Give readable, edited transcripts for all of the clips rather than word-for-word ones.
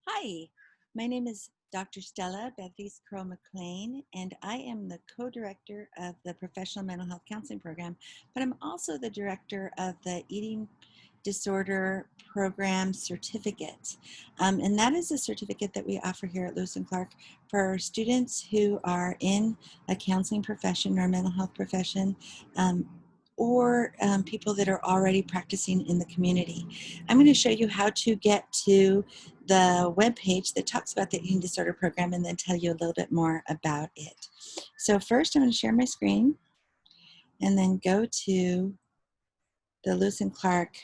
Hi, my name is Dr. Stella Kerl-McClain, and I am the co-director of the Professional Mental Health Counseling Program, but I'm also the director of the Eating Disorder Program Certificate. And that is a certificate that we offer here at Lewis and Clark for students who are in a counseling profession or a mental health profession, or people that are already practicing in the community. I'm going to show you how to get to the webpage that talks about the eating disorder program and then tell you a little bit more about it. So first I'm going to share my screen and then go to the Lewis and Clark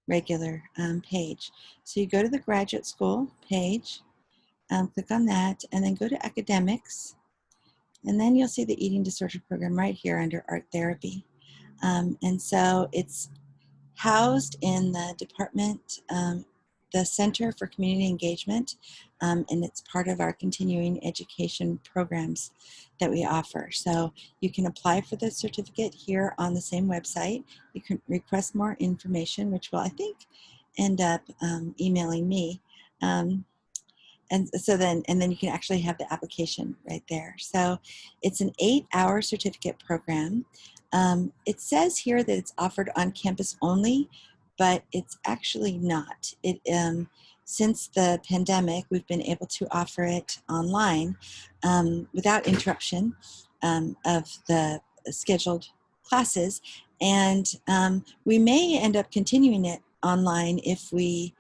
regular page. So you go to the graduate school page, click on that, and then go to academics, and then you'll see the eating disorder program right here under art therapy. And so it's housed in the department, the Center for Community Engagement, and it's part of our continuing education programs that we offer. So you can apply for the certificate here on the same website. You can request more information, which will, I think, end up emailing me. And then you can actually have the application right there. So it's an 8-hour certificate program. It says here that it's offered on campus only, but it's actually not. Since the pandemic, we've been able to offer it online without interruption of the scheduled classes. And we may end up continuing it online if we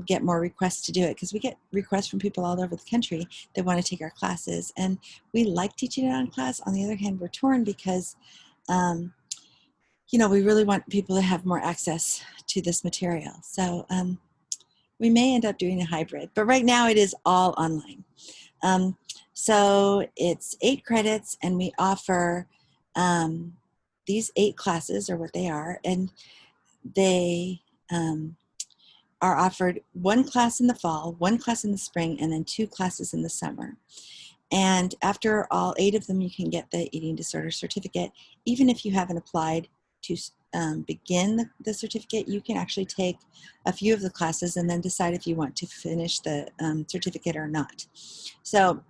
get more requests to do it, because we get requests from people all over the country that want to take our classes, and we like teaching it on class. On the other hand, we're torn because we really want people to have more access to this material. So we may end up doing a hybrid, but right now it is all online. So it's 8 credits, and we offer these 8 classes, or what they are, and they are offered 1 class in the fall, 1 class in the spring, and then 2 classes in the summer. And after all 8 of them, you can get the eating disorder certificate. Even if you haven't applied to begin the certificate, you can actually take a few of the classes and then decide if you want to finish the certificate or not. So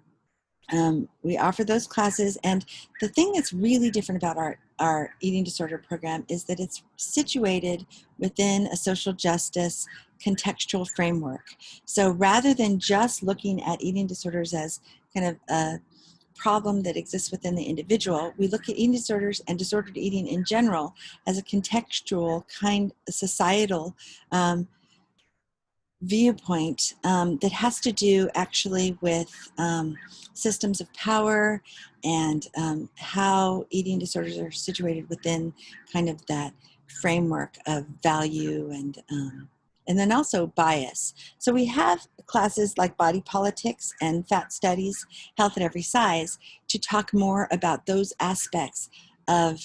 we offer those classes, and the thing that's really different about our eating disorder program is that it's situated within a social justice contextual framework. So rather than just looking at eating disorders as kind of a problem that exists within the individual, we look at eating disorders and disordered eating in general as a contextual kind of societal viewpoint that has to do actually with systems of power and how eating disorders are situated within kind of that framework of value and then also bias. So we have classes like body politics and fat studies, health at every size, to talk more about those aspects of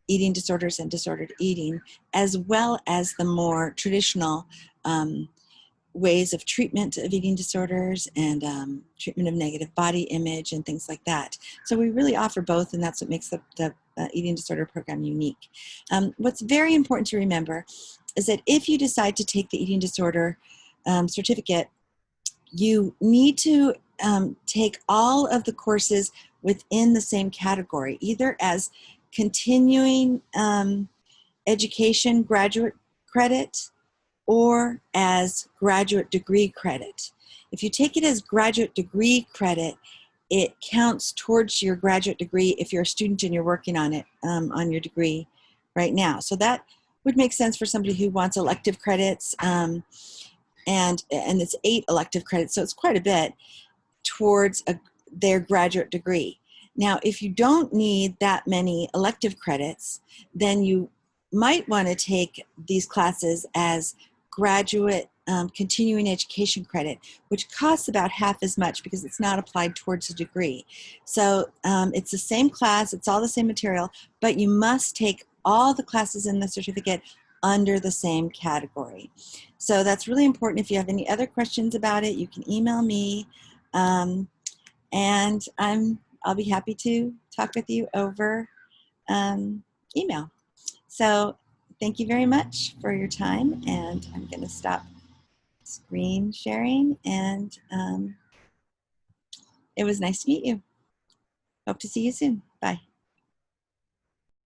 eating disorders and disordered eating, as well as the more traditional ways of treatment of eating disorders and treatment of negative body image and things like that. So we really offer both, and that's what makes the eating disorder program unique. What's very important to remember is that if you decide to take the eating disorder certificate, you need to take all of the courses within the same category, either as continuing education graduate credit or as graduate degree credit. If you take it as graduate degree credit, it counts towards your graduate degree if you're a student and you're working on it, on your degree right now. So that would make sense for somebody who wants elective credits, and it's 8 elective credits, so it's quite a bit towards their graduate degree. Now, if you don't need that many elective credits, then you might want to take these classes as graduate continuing education credit, which costs about half as much because it's not applied towards a degree. So it's the same class, it's all the same material, but you must take all the classes in the certificate under the same category. So that's really important. If you have any other questions about it, you can email me, and I'll be happy to talk with you over email. So thank you very much for your time, and I'm going to stop screen sharing, and it was nice to meet you. Hope to see you soon. Bye.